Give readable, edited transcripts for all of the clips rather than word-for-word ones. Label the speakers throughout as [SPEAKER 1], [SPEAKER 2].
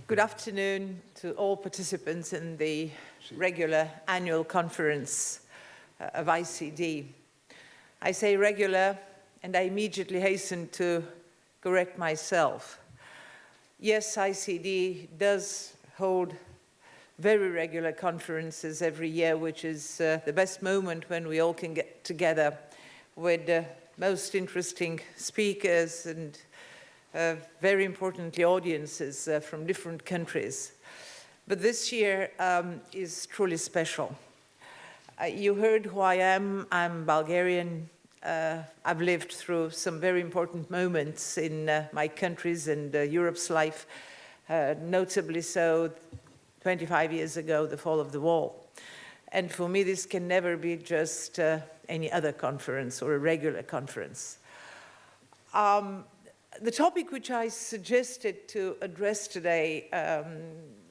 [SPEAKER 1] Good afternoon to all participants in the regular annual conference of ICD. I say regular, and I immediately hasten to correct myself. Yes, ICD does hold very regular conferences every year, which is the best moment when we all can get together with the most interesting speakers and very importantly, audiences from different countries. But this year is truly special. You heard who I am. I'm Bulgarian. I've lived through some very important moments in my country's and Europe's life, notably so 25 years ago, the fall of the wall. And for me, this can never be just any other conference or a regular conference. The topic which I suggested to address today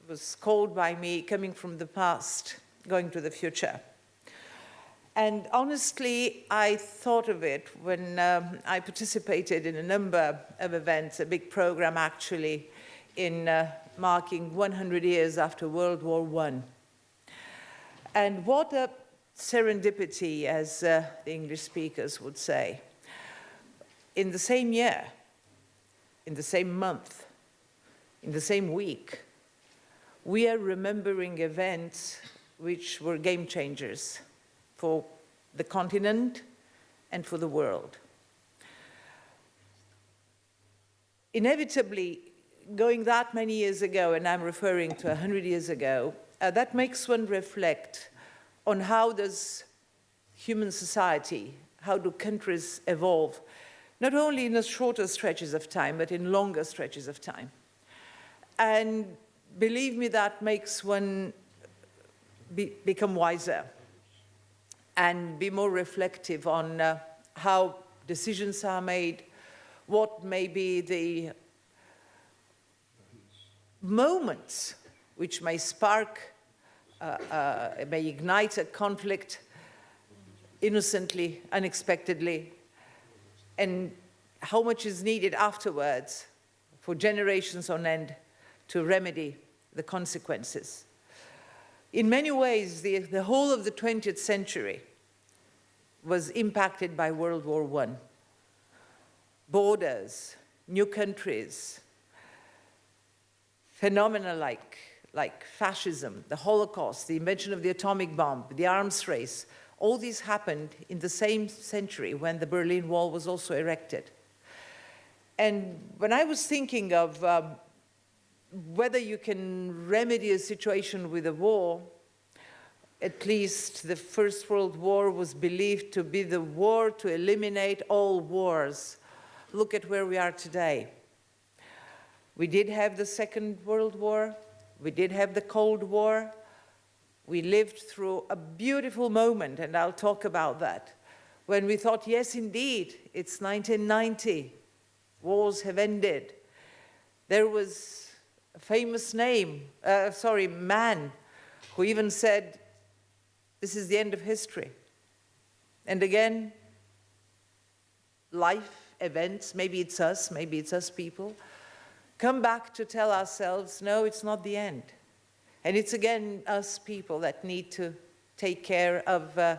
[SPEAKER 1] was called by me coming from the past, going to the future. And honestly, I thought of it when I participated in a number of events, a big program actually, in marking 100 years after World War I. And what a serendipity, as the English speakers would say. In the same year, in the same month, in the same week, we are remembering events which were game changers for the continent and for the world. Inevitably, going that many years ago, and I'm referring to 100 years ago, that makes one reflect on how does human society, how do countries evolve, not only in the shorter stretches of time, but in longer stretches of time. And believe me, that makes one become wiser and be more reflective on how decisions are made, what may be the moments which may spark, may ignite a conflict innocently, unexpectedly, and how much is needed afterwards for generations on end to remedy the consequences. In many ways, the whole of the 20th century was impacted by World War I. Borders, new countries, phenomena like fascism, the Holocaust, the invention of the atomic bomb, the arms race, all these happened in the same century when the Berlin Wall was also erected. And when I was thinking of whether you can remedy a situation with a war, at least the First World War was believed to be the war to eliminate all wars. Look at where we are today. We did have the Second World War. We did have the Cold War. We lived through a beautiful moment, and I'll talk about that, when we thought, yes, indeed, it's 1990. Wars have ended. There was a famous man, who even said, this is the end of history. And again, life, events, maybe it's us people, come back to tell ourselves, no, it's not the end. And it's again us people that need to take care of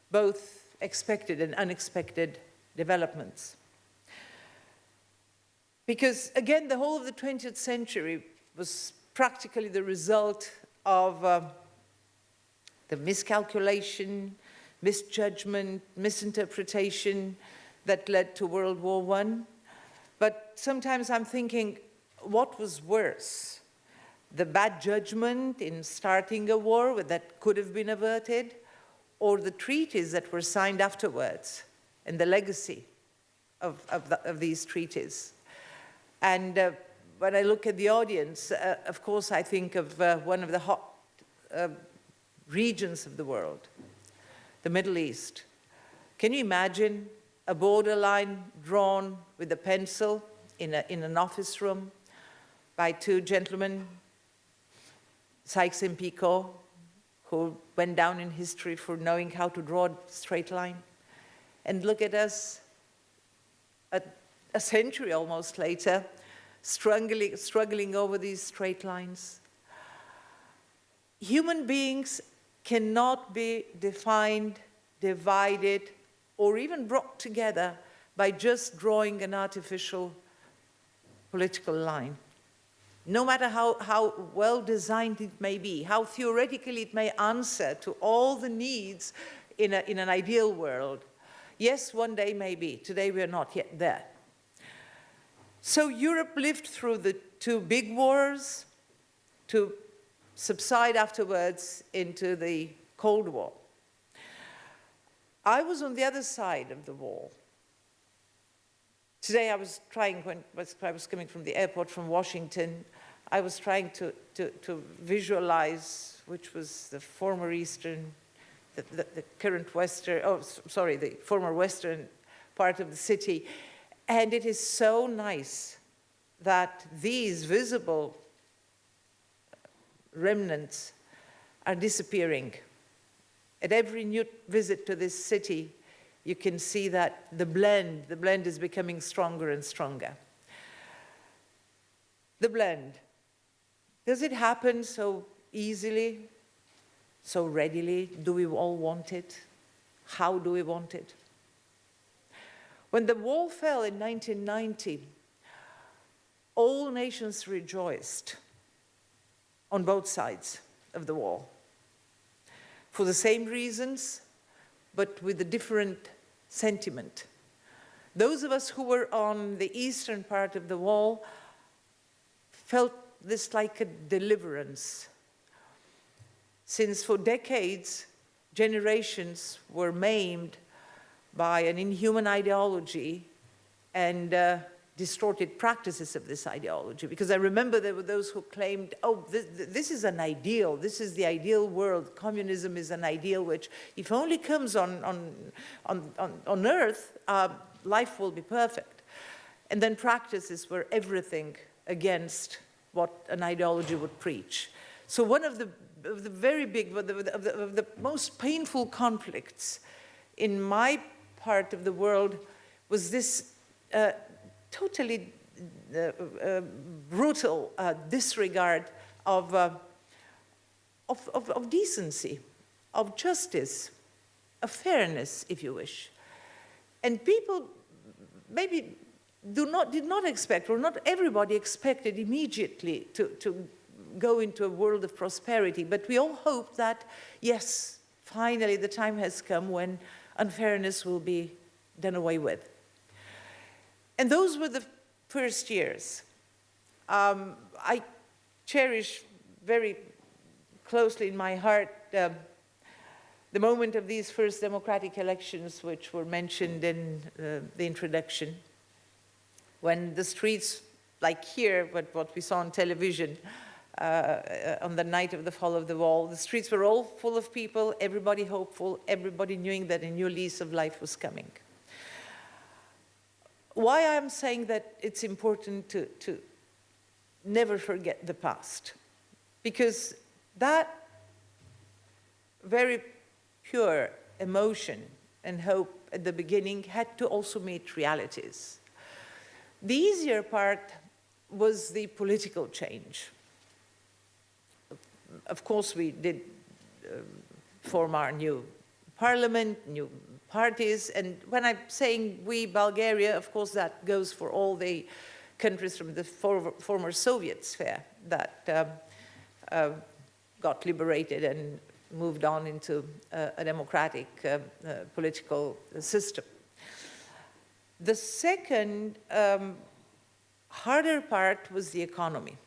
[SPEAKER 1] both expected and unexpected developments. Because again, the whole of the 20th century was practically the result of the miscalculation, misjudgment, misinterpretation that led to World War I. But sometimes I'm thinking, what was worse? The bad judgment in starting a war that could have been averted, or the treaties that were signed afterwards, and the legacy of these treaties. And when I look at the audience, of course, I think of one of the hot regions of the world, the Middle East. Can you imagine a borderline drawn with a pencil in an office room by two gentlemen, Sykes and Picot, who went down in history for knowing how to draw a straight line? And look at us, a century almost later, struggling over these straight lines. Human beings cannot be defined, divided, or even brought together by just drawing an artificial political line. No matter how well designed it may be, how theoretically it may answer to all the needs in an ideal world. Yes, one day maybe. Today we are not yet there. So Europe lived through the two big wars to subside afterwards into the Cold War. I was on the other side of the wall. Today I was trying, when I was coming from the airport from Washington, I was trying to visualize which was the former Eastern, the current Western, the former Western part of the city. And it is so nice that these visible remnants are disappearing. At every new visit to this city, you can see that the blend is becoming stronger and stronger. The blend. Does it happen so easily, so readily? Do we all want it? How do we want it? When the wall fell in 1990, all nations rejoiced on both sides of the wall for the same reasons, but with a different sentiment. Those of us who were on the eastern part of the wall felt this like a deliverance, since for decades, generations were maimed by an inhuman ideology and distorted practices of this ideology. Because I remember there were those who claimed, oh, this is an ideal, this is the ideal world. Communism is an ideal which, if only comes on earth, life will be perfect. And then practices were everything against what an ideology would preach. So one of the very big, of the most painful conflicts in my part of the world was this totally brutal disregard of decency, of justice, of fairness, if you wish. And people maybe did not expect, or not everybody expected immediately to go into a world of prosperity, but we all hope that, yes, finally the time has come when unfairness will be done away with. And those were the first years. I cherish very closely in my heart the moment of these first democratic elections, which were mentioned in the introduction, when the streets, like here, but what we saw on television on the night of the fall of the wall, the streets were all full of people, everybody hopeful, everybody knowing that a new lease of life was coming. Why I'm saying that it's important to never forget the past, because that very pure emotion and hope at the beginning had to also meet realities. The easier part was the political change. Of course, we did form our new parliament, new parties, and when I'm saying we, Bulgaria, of course that goes for all the countries from the former Soviet sphere that got liberated and moved on into a democratic political system. The second harder part was the economy.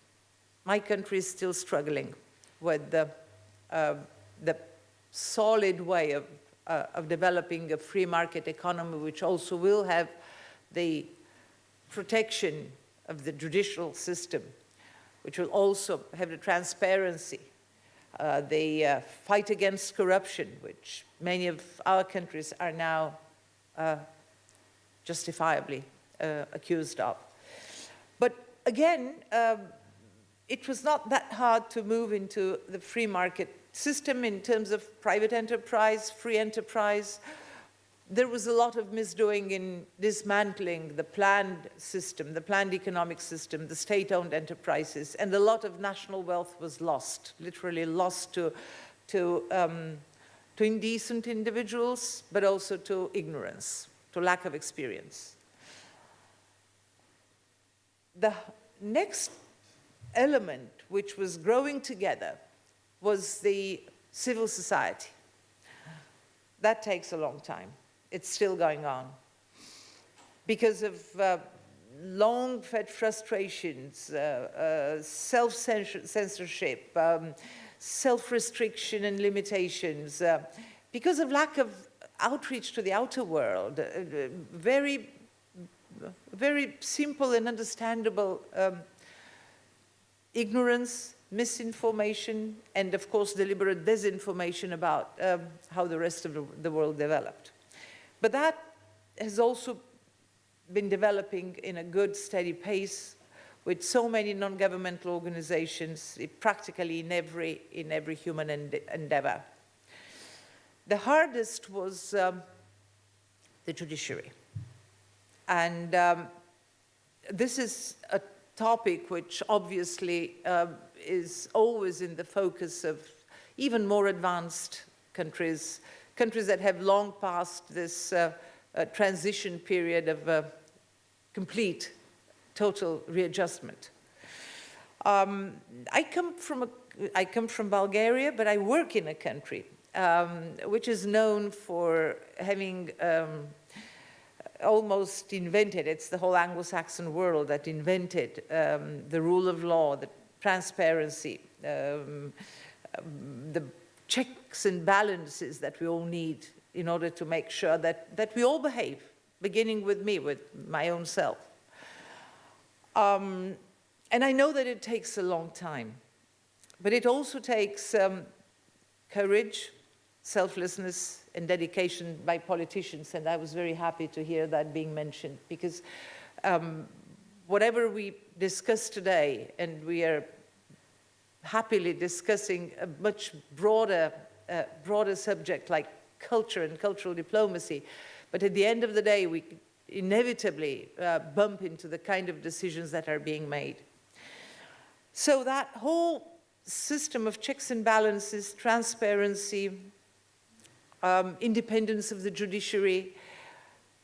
[SPEAKER 1] My country is still struggling with the solid way of developing a free market economy, which also will have the protection of the judicial system, which will also have the transparency, the fight against corruption, which many of our countries are now justifiably accused of. But again, it was not that hard to move into the free market system in terms of private enterprise, free enterprise. there was a lot of misdoing in dismantling the planned system, the planned economic system, the state-owned enterprises, and a lot of national wealth was lost, literally lost to indecent individuals, but also to ignorance, to lack of experience. The next element which was growing together was the civil society. That takes a long time. It's still going on. Because of long-fed frustrations, self-censorship, self-restriction and limitations, because of lack of outreach to the outer world, very simple and understandable ignorance, misinformation, and of course deliberate disinformation about how the rest of the world developed. But that has also been developing in a good, steady pace with so many non-governmental organizations, practically in every human endeavor. The hardest was the judiciary. And this is a topic which obviously is always in the focus of even more advanced countries, countries that have long passed this transition period of complete, total readjustment. I come from Bulgaria, but I work in a country which is known for having almost invented, it's the whole Anglo-Saxon world that invented the rule of law, the transparency, the checks and balances that we all need in order to make sure that we all behave, beginning with me, with my own self. And I know that it takes a long time, but it also takes courage, selflessness, and dedication by politicians, and I was very happy to hear that being mentioned, because whatever we discuss today, and we are happily discussing a much broader subject like culture and cultural diplomacy, but at the end of the day, we inevitably bump into the kind of decisions that are being made. So that whole system of checks and balances, transparency, independence of the judiciary,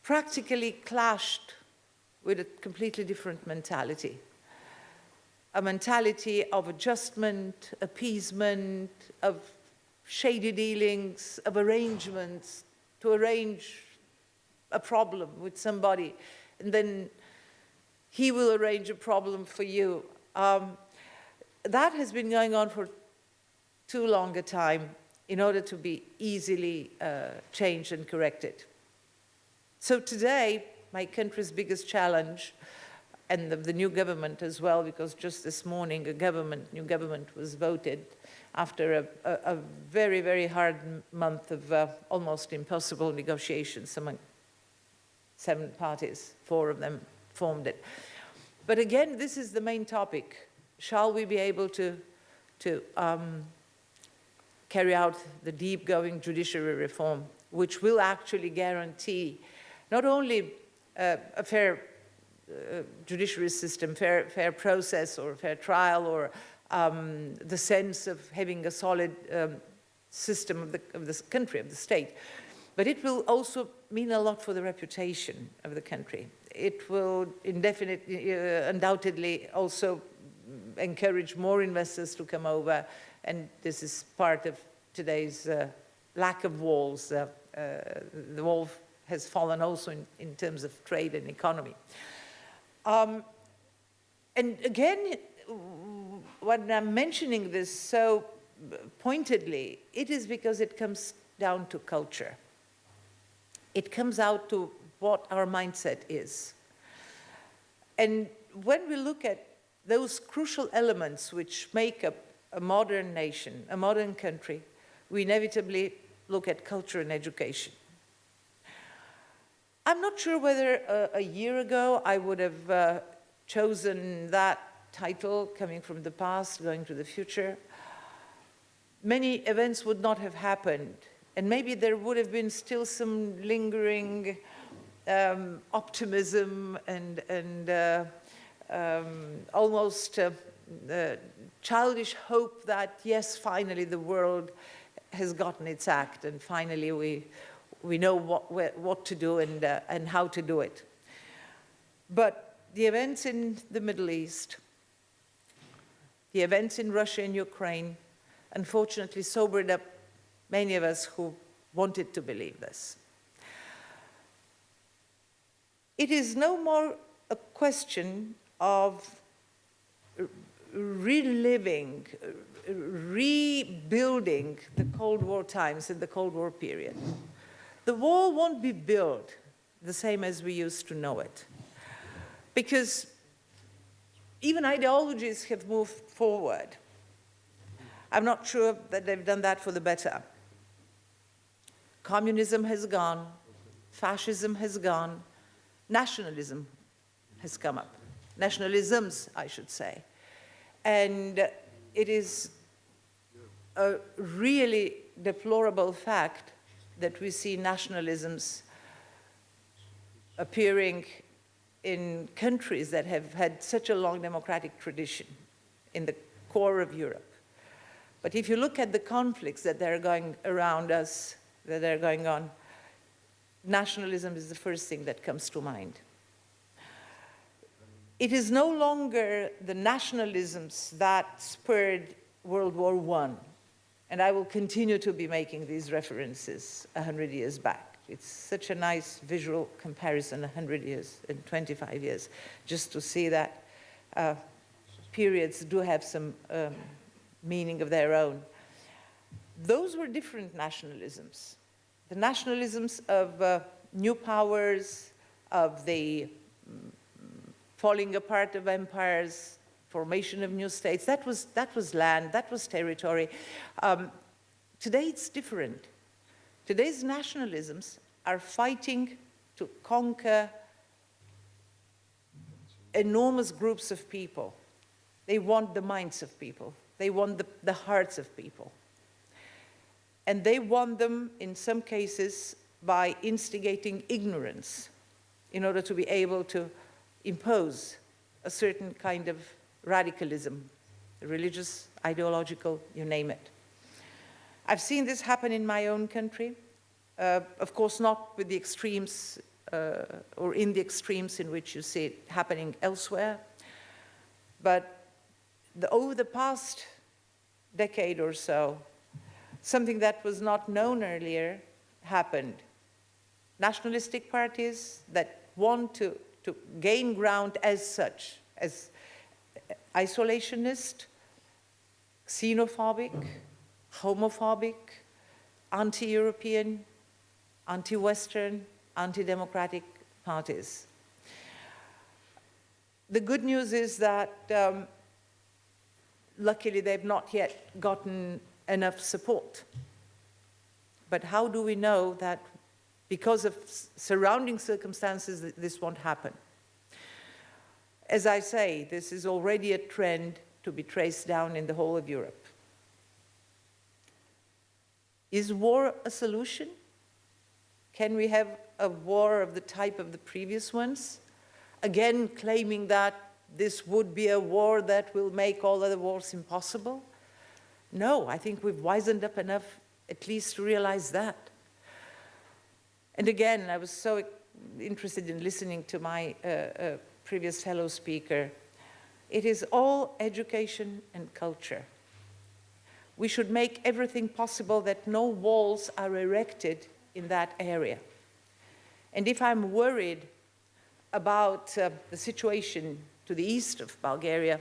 [SPEAKER 1] practically clashed with a completely different mentality. A mentality of adjustment, appeasement, of shady dealings, of arrangements, to arrange a problem with somebody, and then he will arrange a problem for you. That has been going on for too long a time in order to be easily changed and corrected. So today, my country's biggest challenge, and the new government as well, because just this morning new government was voted after a very, very hard month of almost impossible negotiations among 7 parties, 4 of them formed it. But again, this is the main topic. Shall we be able to carry out the deep-going judiciary reform, which will actually guarantee not only a fair judiciary system, fair process or fair trial, or the sense of having a solid system of this country, of the state, but it will also mean a lot for the reputation of the country. It will undoubtedly also encourage more investors to come over, and this is part of today's lack of walls. The wall has fallen also in terms of trade and economy. And again, when I'm mentioning this so pointedly, it is because it comes down to culture. It comes out to what our mindset is. And when we look at those crucial elements which make up a modern nation, a modern country, we inevitably look at culture and education. I'm not sure whether a year ago I would have chosen that title, coming from the past, going to the future. Many events would not have happened, And maybe there would have been still some lingering optimism and almost childish hope that, yes, finally the world has gotten its act, and finally we know what to do and how to do it. But the events in the Middle East, the events in Russia and Ukraine, unfortunately sobered up many of us who wanted to believe this. It is no more a question of reliving, rebuilding the Cold War times and the Cold War period. The wall won't be built the same as we used to know it, because even ideologies have moved forward. I'm not sure that they've done that for the better. Communism has gone, fascism has gone, nationalism has come up. Nationalisms, I should say. And it is a really deplorable fact that we see nationalisms appearing in countries that have had such a long democratic tradition in the core of Europe. But if you look at the conflicts that are going around us, that are going on, nationalism is the first thing that comes to mind. It is no longer the nationalisms that spurred World War I, and I will continue to be making these references 100 years back. It's such a nice visual comparison, 100 years and 25 years, just to see that periods do have some meaning of their own. Those were different nationalisms. The nationalisms of new powers, of the falling apart of empires, formation of new states, that was land, that was territory. Today it's different. Today's nationalisms are fighting to conquer enormous groups of people. They want the minds of people. They want the hearts of people. And they want them, in some cases, by instigating ignorance in order to be able to impose a certain kind of radicalism, religious, ideological, you name it. I've seen this happen in my own country, of course not with the extremes or in the extremes in which you see it happening elsewhere, but over the past decade or so, something that was not known earlier happened. Nationalistic parties that want to gain ground as such, as isolationist, xenophobic, homophobic, anti-European, anti-Western, anti-democratic parties. The good news is that luckily they've not yet gotten enough support. But how do we know that because of surrounding circumstances this won't happen? As I say, this is already a trend to be traced down in the whole of Europe. Is war a solution? Can we have a war of the type of the previous ones? Again, claiming that this would be a war that will make all other wars impossible? No, I think we've wisened up enough at least to realize that. And again, I was so interested in listening to my previous fellow speaker. It is all education and culture. We should make everything possible that no walls are erected in that area. And if I'm worried about the situation to the east of Bulgaria,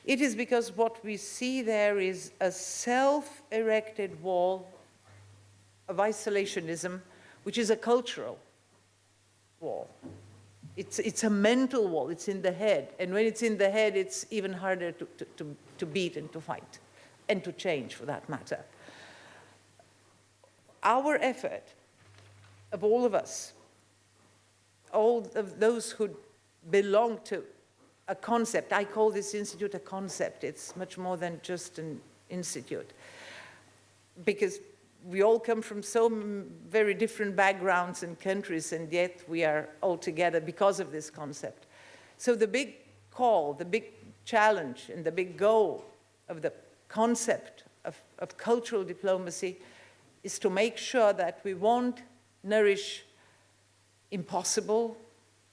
[SPEAKER 1] it is because what we see there is a self-erected wall of isolationism, which is a cultural wall. It's a mental wall, it's in the head. And when it's in the head, it's even harder to beat and to fight, and to change for that matter. Our effort, of all of us, all of those who belong to a concept, I call this institute a concept, it's much more than just an institute, because we all come from so very different backgrounds and countries, and yet we are all together because of this concept. So the big call, the big challenge, and the big goal of the concept of cultural diplomacy is to make sure that we won't nourish impossible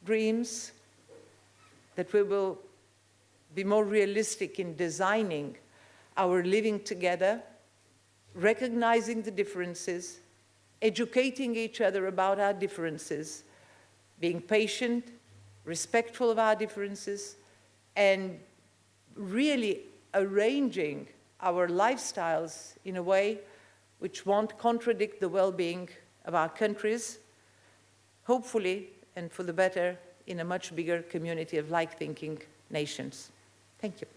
[SPEAKER 1] dreams, that we will be more realistic in designing our living together, recognizing the differences, educating each other about our differences, being patient, respectful of our differences, and really arranging our lifestyles in a way which won't contradict the well-being of our countries, hopefully, and for the better, in a much bigger community of like-thinking nations. Thank you.